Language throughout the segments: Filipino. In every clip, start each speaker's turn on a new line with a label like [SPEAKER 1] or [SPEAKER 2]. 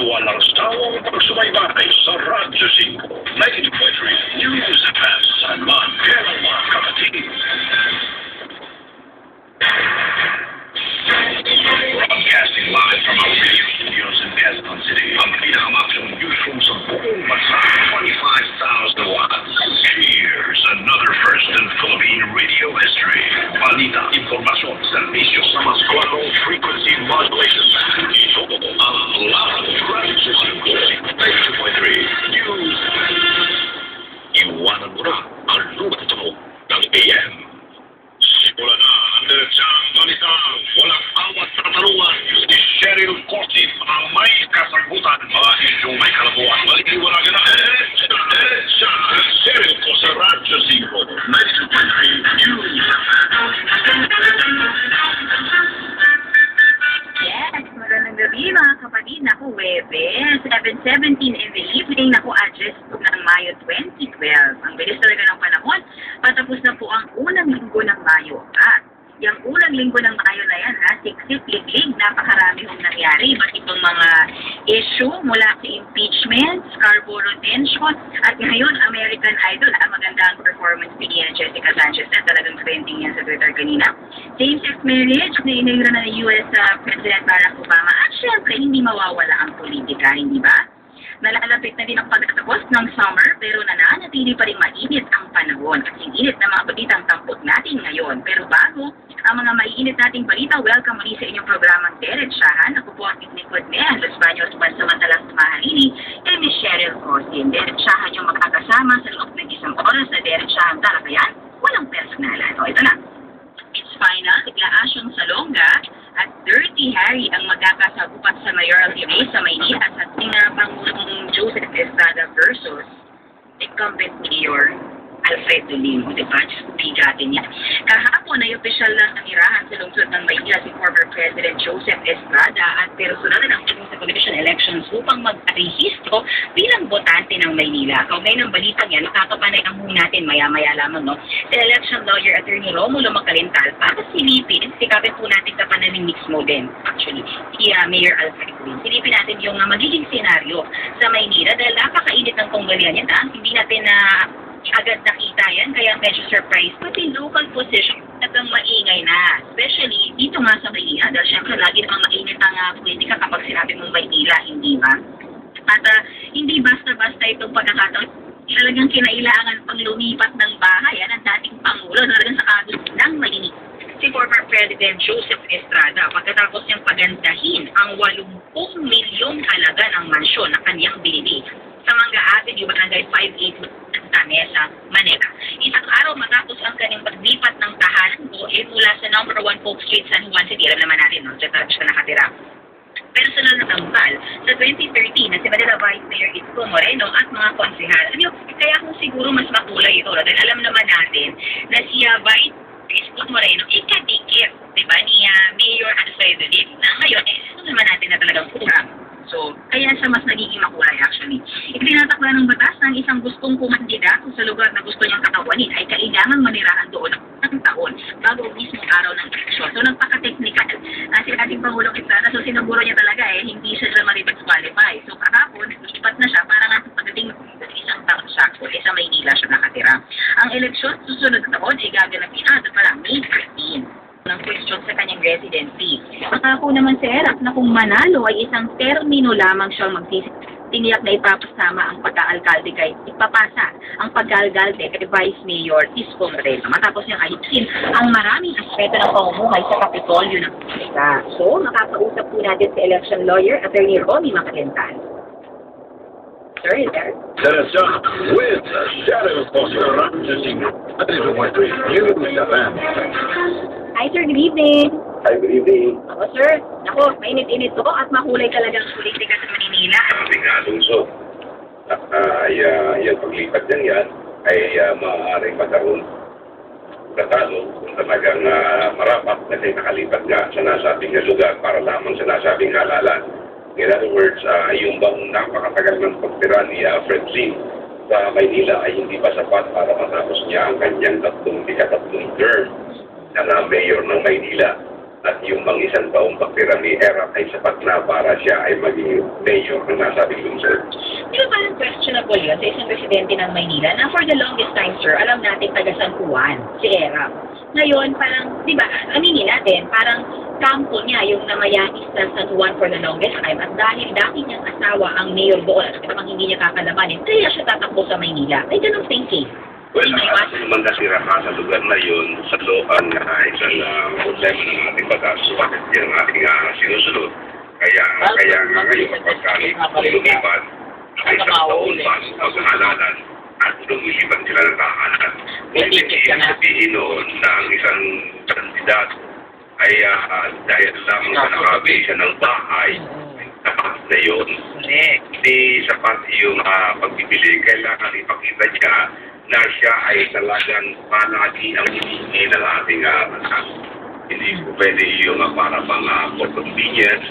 [SPEAKER 1] walang sawang pagsubaybay sa Radyo 5, 92.3 News FM San Man, kailan mga kapatid. Broadcasting live from our radio studios in Quezon City, ang pinakamaksong newsroom sa buong bansa, 25,000 watts. Here's another first in Philippine radio history. Balita, informasyon, serbisyo sa mas klarong frequency modulation. Ito ang Live Radyo 5, 92.3 News. Iwanan mo na ang lumang tunog ng AM. Simula na ang diretsang balitang walang awat sa katarungan. Si Cheryl Cortez ang may kasagutan. Mga isyong may kalabuan. Maliliwanagan na siya. Cheryl ko sa Radyo 5, 92.3 News.
[SPEAKER 2] Yes, magandang gabi mga kapatid. Naku, Webes, 7:17 in the evening. Naku, address po ng Mayo 2012. Ang bilis talaga ng panahon. Patapos na po ang unang linggo ng Mayo. At yung unang linggo ng Mayo na yan, siksik, liglig, napakarami hong nangyari. Iba't ibang mga issue mula sa impeachment, Scarborough tension, at ngayon, American Idol. Maganda ang performance ni Jessica Sanchez na talagang trending yan sa Twitter kanina. Same-sex marriage na inigro na ng US President Barack Obama. At syempre, hindi mawawala ang politika, hindi ba? Nalalapit na din ang pagtatapos ng summer pero nananatili pa rin mainit ang panahon at init na mga balitang tampok natin ngayon. Pero bago ang mga maiinit nating balita, welcome muli sa inyong programang Derechahan. Ako po ang Technical Man, Los Baños, pansamantalang mahalini, kay Ms. Cheryl Cortez. Derechahan yung makakasama sa loob ng isang oras na Derechahan talakayan, walang personalan. O ito na. It's final, Declaration Salonga at Dirty Harry ang magkakasagupat sa mayoralty race sa Maynila sa ating Pangulong Joseph Estrada versus incumbent Mayor Alfredo Lim. Diba? Just bigatin niya. Kahapon ay opisyal lang nanirahan sa lungsod ng Maynila si former President Joseph Estrada at personal na ng sa Commission Elections upang mag-rehistro bilang botante ng Maynila. Kaugay ng balitang yan, nakakapanay ang muna natin maya-maya lamang, no? Si election lawyer attorney Romulo Macalental para silipin, sikapin po natin sa panaming mix mo din, actually, si Mayor Alfredo Lim. Silipin natin yung magiging senaryo sa Maynila dahil napakainit ng tunggalyan yan. Hindi natin na agad nakita yan, kaya medyo surprise. Pati local position at ang maingay na. Especially dito nga sa Maynila dahil syempre lagi namang mainit ang politika kapag sinabi mong Maynila, hindi ba? At hindi basta-basta itong pagkakataon. Talagang kinailangan pang lumipat ng bahay ang dating Pangulo talagang sa kagusto ng Maynila. Si former President Joseph Estrada pagkatapos niyang pagandahin ang 80 milyong halaga ng mansyon na kanyang binili sa Manga Avenue, Barangay 58 Mesa, Manila. Isang araw matapos ang kanyang paglipat ng tahanan ko mula sa number 1 Polk Street, San Juan City. Alam naman natin, no? Diyan siya nakatira. Personal na tambal sa 2013 na si Manila Vice Mayor Isko Moreno at mga konsehal. Kaya kung siguro mas makulay ito, dahil alam naman natin na si Vice Isko Moreno ikadikit, diba, ni Mayor Alfredo Lim na ngayon, ito naman natin na talagang pura. So, kaya siya mas nagiging makulay actually. Itinatakda ng batas na ang isang gustong kumandidato sa lugar na gusto niyang katawanin ay kailangang manirahan doon ng taon bago ang mismong araw ng eleksyon. So, nagpaka-technical si ating Pangulong Estrada. So, sinuburo niya talaga hindi siya dyan qualify. So, kahapon, lipat na siya para nga pagdating ng isang taon siya. So, sa Maynila siya nakatira. Ang eleksyon susunod na taon ay gaganapin pala May 15. Ng question sa kanyang residency. Ako naman si Erap na kung manalo ay isang termino lamang siyang tiniyak na ipapasama ang pagka-alkalde kay ipapasa ang pagka-alkalde kay Vice Mayor Isko Moreno. Matapos niyang ayusin ang maraming aspeto ng pamumuhay sa Kapitolyo ng Amerika. So, makakausap po natin si election lawyer attorney Romy Macalental. Sir, is there?
[SPEAKER 1] Derechahan with Cheryl Cortez, Radyo 5, 92.3 News FM.
[SPEAKER 2] Hi, sir. Good evening.
[SPEAKER 3] Hi, good evening.
[SPEAKER 2] Ako, sir. Naku, mainit-init to at makulay talagang politika sa Manila.
[SPEAKER 3] Alonso. Yung paglipat niyan yan ay maaaring magkaroon natalo kung talagang marapat kasi nakalipat nga sa nasabing lugar para lamang sa nasabing halalan. In other words, yung bang napakatagal ng pagtira ni Fred Lim sa Maynila ay hindi pa sapat para matapos niya ang kanyang tatlong term na mayor ng Maynila. at yung mga isang taong pagtira ni Erap ay sapat na para siya ay maging mayor ng nasabing lungsod.
[SPEAKER 2] Di ba parang questionable yun sa isang residente ng Maynila na for the longest time, sir, alam natin taga San Juan, si Erap. Ngayon, parang, di ba, aminin natin, parang kampo niya yung namayanis sa San Juan for the longest time at dahil dati niyang asawa ang mayor doon at parang hindi niya kakalabanin, kaya siya tatakbo sa Maynila. Ay, ganun thinking.
[SPEAKER 3] Well, ang naman nasira ka sa lugar na yun, sa looban na isang problema ng ating batas, bakit yan ang ating sinusunod. Kaya nga ngayon, kapag lumipat, ay isang taon pa ang halalan at lumilipat sila ng tahanan. Hindi sabihin noon na ang isang kandidat ay dahil lamang sa nakabi siya ng bahay, sapat na yun. Hindi sapat yung pagbibili. Kailangan ipakita niya na siya ay talagang palagi ang hiningi ng ating bansa. Hindi po pwede yung para pang for convenience,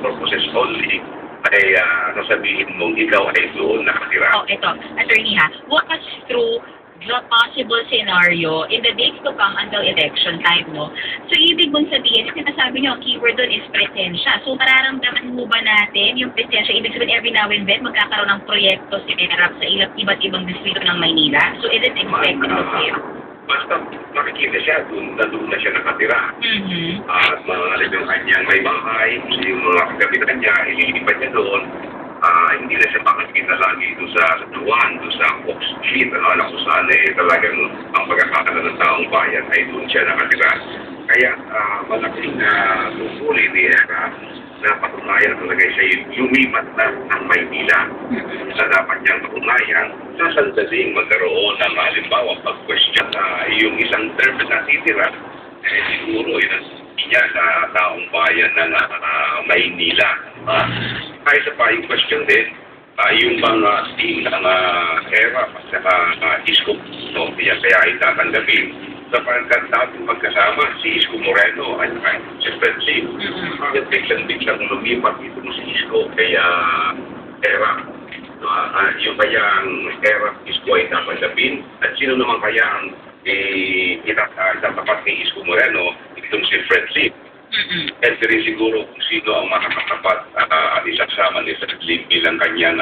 [SPEAKER 3] purposes only, ay sasabihin mong ikaw ay doon nakatira.
[SPEAKER 2] Oh, ito. Attorney ha, walk us through the possible scenario in the days to come until election time, no? So, ibig mong sabihin, sinasabi niyo, ang keyword doon is presensya. So, mararamdaman mo ba natin yung presensya? Ibig sabihin, every now and then, magkakaroon ng proyekto si Erap sa iba't ibang distrito ng Maynila. So, is it expected to fail?
[SPEAKER 3] Basta makikita siya, doon na siya nakatira. At mga yung kanyang may bahay, yung mga kagabitan niya, ililipat niya doon. Hindi na siya makikita lagi doon sa Juan, doon sa Fox Street, na kung saan talagang ang pagkakala ng taong bayan ay doon siya nakatira. Kaya malaking tungkulin ni Erap na patunayan talaga siya yung lumipat na ng Maynila. Sa dapat niyang patunayan, sa sandaling magkaroon ng halimbawa pag-question yung isang term na titira, siguro yun niya sa taong bayan ng Maynila. Kaya sa pa yung question din, yung mga team ng Erap at saka Isko, no, kaya itatanggapin sapagkat dapat magkasama si Isko Moreno at si Fred Lim. Bakit biglang lumipat itong si Isko kaya Erap? Yung kayang Erap Isko ay tatanggapin at sino naman kaya ang itatapat ni Isko Moreno itong si Fred Lim? At rin siguro kung sino ang makakatapat at isasama ni Fred Lim bilang kanyang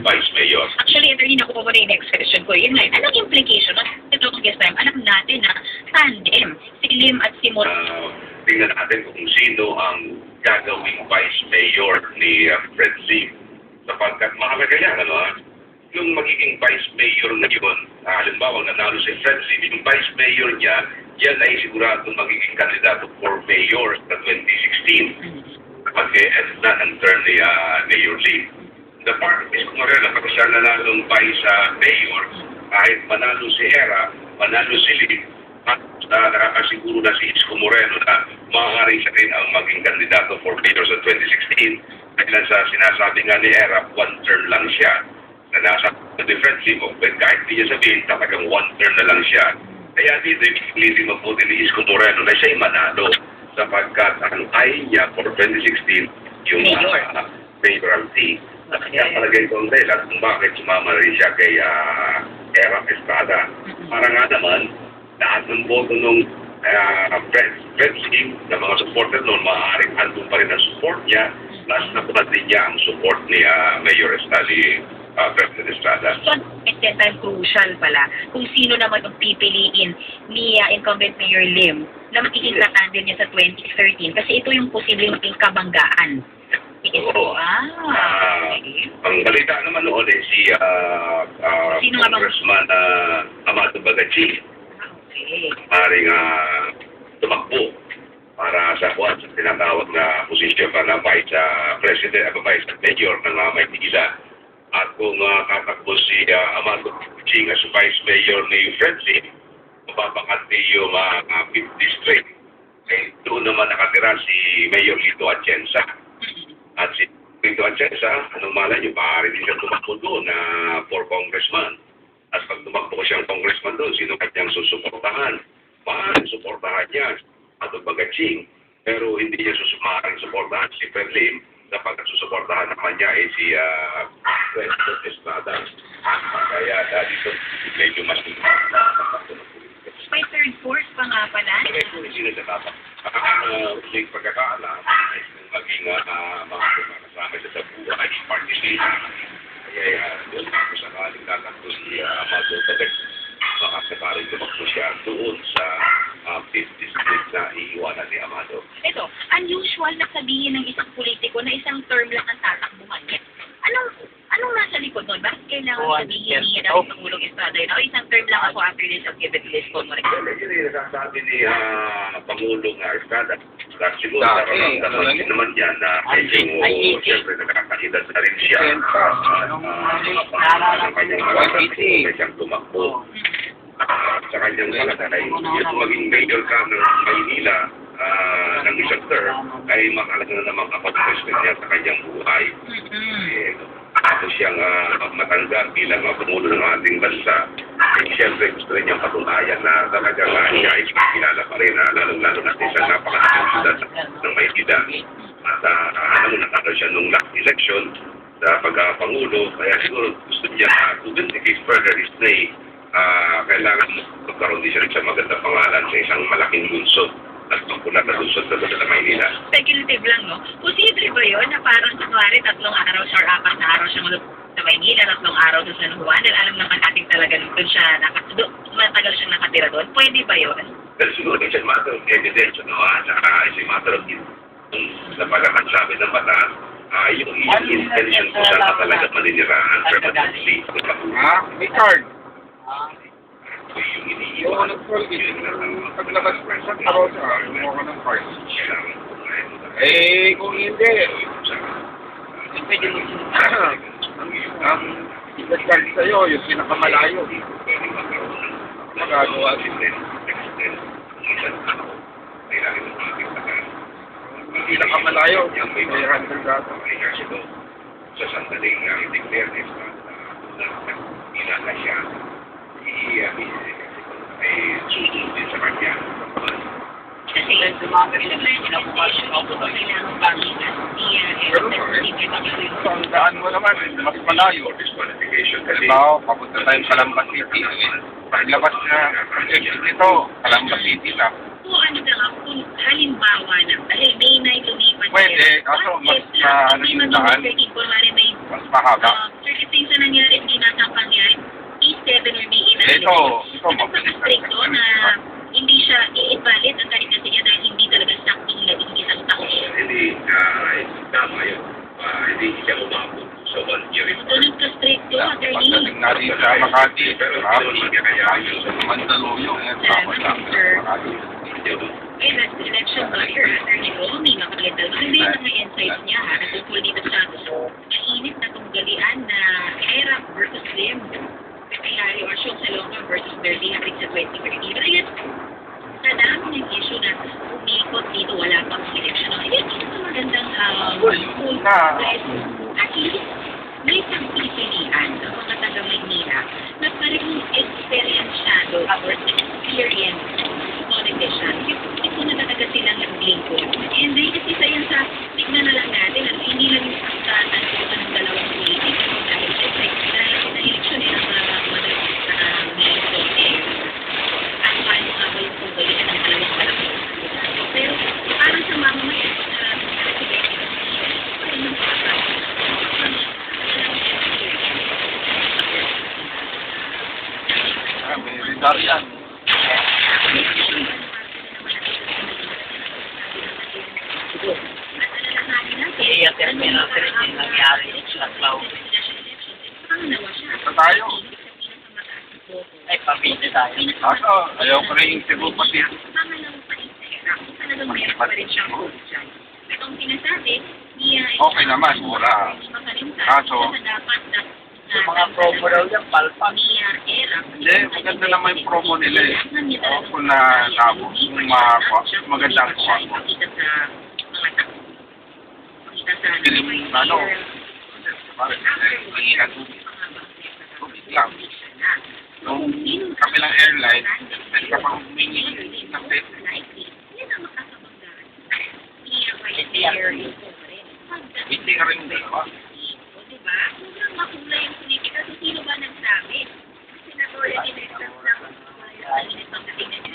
[SPEAKER 3] vice mayor.
[SPEAKER 2] Actually, attorney, nakuha ko na yung next question ko. Yun nga, anong implication? At the longest time, alam natin na tandem, si Lim at si Moreno.
[SPEAKER 3] Tingnan natin kung sino ang gagawing vice mayor ni Fred Lim. Sapagkat mahalaga yan, yung magiging vice mayor na yun, halimbawa nanalo si Fred Lim, yung vice mayor niya, yan ay siguradong magiging kandidato for mayor sa 2016. Kapag end na ang term ni Mayor Lim. The part of Isko Moreno, kapag siya nanalong vice mayor, kahit manalo si Erap, manalo si Lim, at nakakasiguro na si Isko Moreno na maaaring siya rin ang maging kandidato for mayor sa 2016. Dahil sa sinasabi nga ni Erap, one term lang siya. Na nasa differently mo, kahit hindi niya sabihin, talagang one term na lang siya. Kaya dito, ipilitin mabuti ni Isko Moreno na siya'y manalo sapagkat ang ayaw niya for 2016 yung mayoralty. At kaya palagay ko ang dahilan kung bakit sumama rin siya kay Erap Estrada. Para nga naman, lahat ng boto nung Fred Lim na mga supporter noon, maaaring andun pa rin ang support niya, plus napunod din niya ang support ni Mayor President Estrada.
[SPEAKER 2] So, at that time, crucial pala kung sino naman yung pipiliin ni incumbent Mayor Lim na magiging katandem niya sa 2013 kasi ito yung posibleng maging kabanggaan.
[SPEAKER 3] Oo.
[SPEAKER 2] Okay.
[SPEAKER 3] Ang balita naman noon si Congressman Amado Bagachi.
[SPEAKER 2] Okay.
[SPEAKER 3] Maring tumakbo para sa tinatawag na posisyon na Vice President, Vice Mayor ng Maynila. At kung katakbo si Amado Bagachi as Vice Mayor ni Fred Lim, mapapakati yung 5th District. Doon naman nakatira si Mayor Lito Atienza. At si Lito Atienza, anong malay niyo, maaari din siya tumakbo doon for congressman. At pag tumakbo siyang congressman doon, sino kanyang susuportahan? Maaaring suportahan niya Amado Bagachi. Pero hindi niya maaaring suportahan si Fred Lim sapagkat susuportahan naman niya si President Estrada. Kaya dito medyo mas
[SPEAKER 2] May third force pa nga pala.
[SPEAKER 3] Kaya kung sino sa tapak. Uling pagkakaalam ay maging mga kasama sa buhay, participate. Kaya doon ako sakaling tatakbo si Amado Tagat. Baka sakaling tumakbo siya doon sa 5th district na iiwanan ni Amado.
[SPEAKER 2] Ito, unusual na sabihin ng isang politiko na isang term lang ang tatakbuhan niya. Anong nasa likod nun? Bakit kailangan sabihin niya ng Pangulong Estrada yun? O isang term lang ako after this of give it list ko mo rin.
[SPEAKER 3] Yun yung nasasabi ni Pangulong Estrada. Dahil siguro nararamdaman din naman yan na medyo siyempre nakakahidas na rin siya. Mga pangalan ng kanyang mga siyang tumakbo. Sa kanyang palagay, yung maging major ka ng Maynila ng isang term ay makalaga na naman kapag-president niya sa kanyang buhay. Ako siyang matanggap bilang Pangulo ng ating bansa. Siyempre gusto rin niyang patunayan na talagang siya ay kilala pa rin, lalong-lalo natin sa napakalaking syudad ng Maynila. At alam mo, natalo siya nung last election sa pagkapangulo, kaya siguro gusto niya to vindicate further his name. Kailangan magkaroon din siya sa magandang pangalan sa isang malaking lungsod at pagpulat na lungsod sa Maynila.
[SPEAKER 2] Speculative lang, no? Posible ba yun na parang kunwari 3 araw siya or 4 na araw siya sa Maynila, 3 araw sa San Juan, dahil alam naman natin talaga doon siya matagal siyang nakatira doon. Pwede ba yun?
[SPEAKER 3] Pero siguro it's a matter of evidence, no? At saka it's a matter of sa pagkakasabi ng batas, yung intention ko saan talaga maninirahan permanently.
[SPEAKER 4] May card.
[SPEAKER 3] Yung iniiwan.
[SPEAKER 4] Paglabas ko sa karosa, mo ko ng card. Eh, kung hindi, ang i-card sa'yo, yung pinakamalayo. Magagawa din. Yung pinakamalayo, may 100 data.
[SPEAKER 3] Sa sandaling i-declare this inala siya, ay susunod din sa kanya.
[SPEAKER 2] Kasi implementation ito ba kailangan pangitan
[SPEAKER 4] Ang daan mo naman, mas malayo.
[SPEAKER 3] Disqualification kasi
[SPEAKER 4] Halimbawa, papunta tayong Calamba City. Paglabas na ang exit nito, Calamba City na.
[SPEAKER 2] kung ano na kung halimbawa na, dahil May 9 lumipat
[SPEAKER 4] Pwede, kaso mas
[SPEAKER 2] may
[SPEAKER 4] daan,
[SPEAKER 2] maging 13 kunwari may
[SPEAKER 4] mas mahaba.
[SPEAKER 2] 36 na nangyari, hindi natang pangyari, May 7 or May 8 na
[SPEAKER 4] Ito,
[SPEAKER 2] stricto na hindi siya i-invalid ang kandidacy niya dahil hindi talaga saktong naging isang taon.
[SPEAKER 3] hindi tama yun. Hindi siya umabot sa 1 year.
[SPEAKER 2] Tulad ka stricto, attorney.
[SPEAKER 4] Pagdating natin sa Makati,
[SPEAKER 3] Pero hindi niya kaya yun.
[SPEAKER 4] Mandaluyong, tapos lang sa Makati.
[SPEAKER 2] Eh, that's the election lawyer, Attorney Romy, makalital. Hindi yung mga insights niya, ha, natungkol dito sa mainit na tunggalian na ERA versus LIM. Kayari or Shok Salonga versus Verdi hapit sa 2030. Pero yun, sa dami ng issue na umikot dito, wala pang election. Yun, ito magandang full at least may pagpipilian sa mga taga-Maynila na parang experiensyado or experience politician. Ito na talaga silang naglingkod. And then, kasi sa tignan na lang natin, hindi lang yung pagkatan ng dalawang politiko. Dahil siyempre, dahil sa election ang madalas na ngayon at paano nga ba yung pagbayan ng dalawang kalaki. Pero, parang sa mamamayan sa presidente, parang yung
[SPEAKER 4] May radar yan. Ito tayo.
[SPEAKER 2] Ay, pabili tayo.
[SPEAKER 4] Kaso, ayaw ko rin yung Cebu pati yan.
[SPEAKER 2] Talagang meron pa rin siyang hope dyan. Itong sinasabi,
[SPEAKER 4] Okay naman, mura. Kaso,
[SPEAKER 2] yung mga promo daw yan, palpa.
[SPEAKER 4] Hindi, maganda naman yung promo nila eh. Ako na tabo, yung maganda ang kuha ko. Pilim, ano, bakit nangihan tubig. Tubig lang. Nung kabilang airline, pwede ka pang humingi ng pet. Hindi ka rin dalawa.
[SPEAKER 2] Diba? Sobrang makulay yung politika. So, sino ba nagsabi? Senador Electas ng pagdating na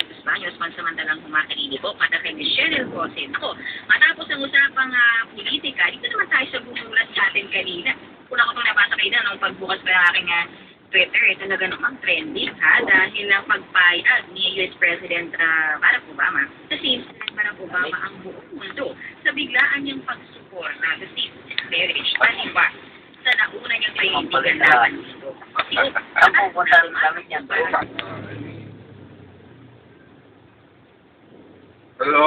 [SPEAKER 2] Diyos pansamantalang humakalili po para kay Michelle Elcosin. Ako, matapos ang usapang politika, dito naman tayo sa bumulat natin kanina. Una ko itong nabasa kanina nung pagbukas pa ng aking Twitter, talaga namang trending dahil ang pagpayag ni US President Barack Obama sa same-sex Barack Obama ang buong mundo sa biglaan niyang pagsuporta sa same-sex marriage paliwas sa nauna niyang kaibigan laban dito.
[SPEAKER 5] Ang pupunta rin kami niyan.
[SPEAKER 4] Hello?